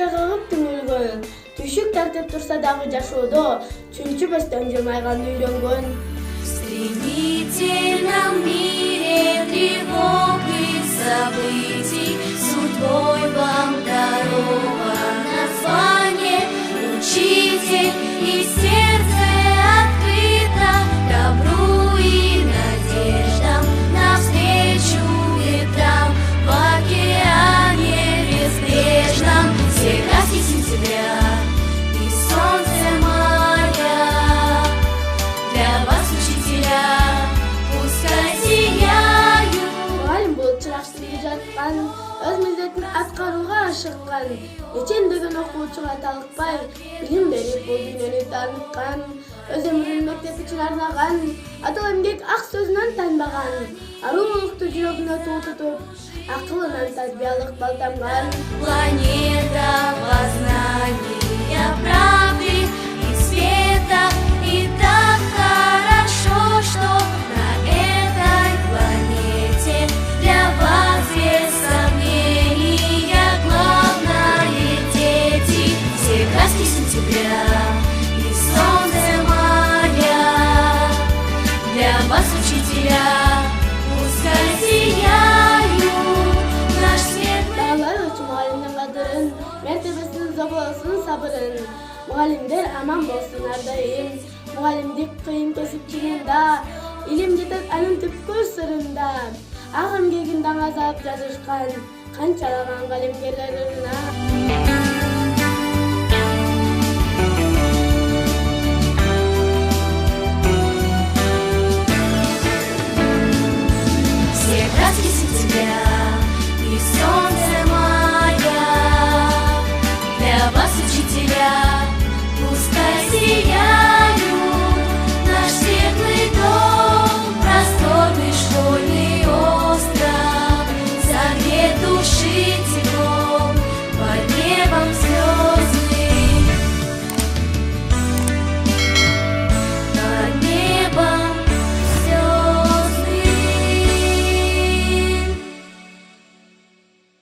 эске кагып түңүлгөн. Түшүк тартып турса дагы жашоодо чүнчүбөстөн жылмайганды үйрөнгөн. В стремительном мире тревог и событий судьбой вам даровано название. Учитель и сердце открыто добру и надеждам навстречу ветрам в океане безбрежном. Все краски сентября и солнце мая для вас, учителя, пускай сияют. Мугалим болуп чыракчылыгы жаткан, өз милдетин аткарууга ашыккан, эчендеген окуучуга талыкпай, билим берип бул дүйнөнү тааныткан, өз өмүрүн мектеп үчүн арнаган, адыл эмгек ак сөзүнөн танбаган, арулукту жүрөгүнө туу тутуп, акылынан тарбиялык бал тамган. Планета познания, правды и света. И так хорошо, что на этой планете для вас без сомнения. Главное, дети, все краски сентября и солнце мая для вас, учителя, пускай сияют наш свет. Балалар үчүн мугалимдин кадырын, мертебесин, зоболосун, сабырын. Мугалимдер аман болсун ар дайым. Мугалимдик кыйын кесип чынында, илим жетет анын түпкү сырында. Ак эмгегин даңазап жазышкан, канчалаган калемгерлер ырына.